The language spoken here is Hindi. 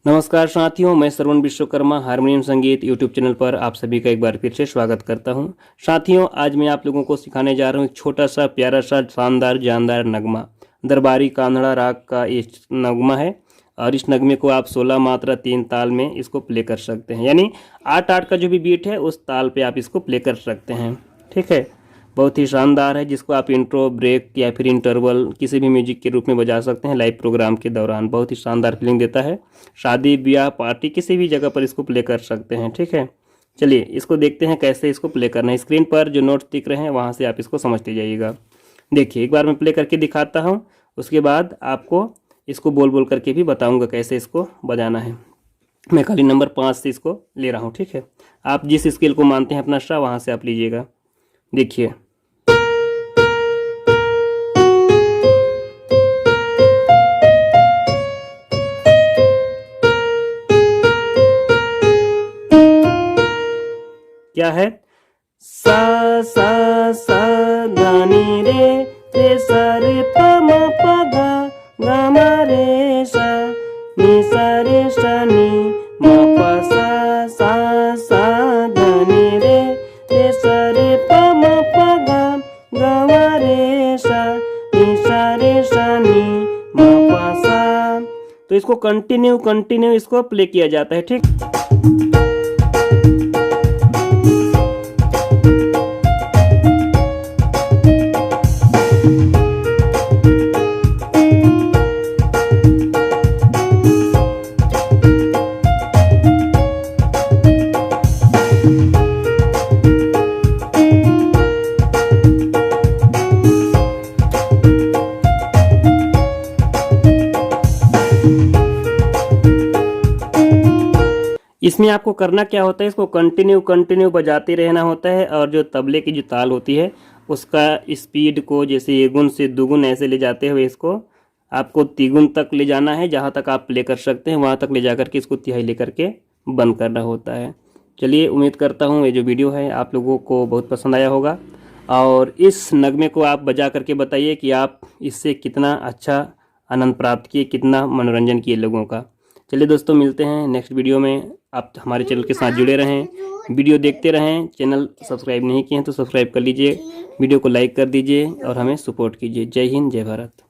नमस्कार साथियों, मैं श्रवण विश्वकर्मा हारमोनियम संगीत यूट्यूब चैनल पर आप सभी का एक बार फिर से स्वागत करता हूं। साथियों, आज मैं आप लोगों को सिखाने जा रहा हूं एक छोटा सा प्यारा सा शानदार जानदार नगमा। दरबारी कान्हड़ा राग का ये नगमा है और इस नगमे को आप 16 मात्रा 3 ताल में इसको प्ले कर सकते हैं, यानी 8-8 का जो भी बीट है उस ताल पे आप इसको प्ले कर सकते हैं। ठीक है, बहुत ही शानदार है, जिसको आप इंट्रो, ब्रेक या फिर इंटरवल किसी भी म्यूजिक के रूप में बजा सकते हैं लाइव प्रोग्राम के दौरान। बहुत ही शानदार फीलिंग देता है। शादी ब्याह पार्टी किसी भी जगह पर इसको प्ले कर सकते हैं। ठीक है, चलिए इसको देखते हैं कैसे इसको प्ले करना है। स्क्रीन पर जो नोट्स दिख रहे हैं वहाँ से आप इसको समझते जाइएगा। देखिए, एक बार मैं प्ले करके दिखाता हूँ, उसके बाद आपको इसको बोल बोल करके भी बताऊँगा कैसे इसको बजाना है। मैं खाली नंबर 5 से इसको ले रहा हूँ। ठीक है, आप जिस स्केल को मानते हैं अपना सा वहाँ से आप लीजिएगा। देखिए, क्या है, सा सा सा धा नी रे सा रे प म प गा गा म रे सा नी म प सा धा नी रे सा रे प म प गा गा म रे सा नी म प सा। तो इसको कंटिन्यू इसको प्ले किया जाता है। ठीक, इसमें आपको करना क्या होता है, इसको कंटिन्यू बजाते रहना होता है। और जो तबले की जो ताल होती है उसका स्पीड को जैसे एकगुण से दुगुन ऐसे ले जाते हुए इसको आपको तिगुन तक ले जाना है। जहाँ तक आप प्ले कर सकते हैं वहाँ तक ले जा करके इसको तिहाई ले करके बंद करना होता है। चलिए, उम्मीद करता हूँ ये जो वीडियो है आप लोगों को बहुत पसंद आया होगा और इस नगमे को आप बजा करके बताइए कि आप इससे कितना अच्छा आनंद प्राप्त किए, कितना मनोरंजन किए लोगों का। चलिए दोस्तों, मिलते हैं नेक्स्ट वीडियो में। आप हमारे चैनल के साथ जुड़े रहें, वीडियो देखते रहें। चैनल सब्सक्राइब नहीं किए हैं तो सब्सक्राइब कर लीजिए, वीडियो को लाइक कर दीजिए और हमें सपोर्ट कीजिए। जय हिंद, जय भारत।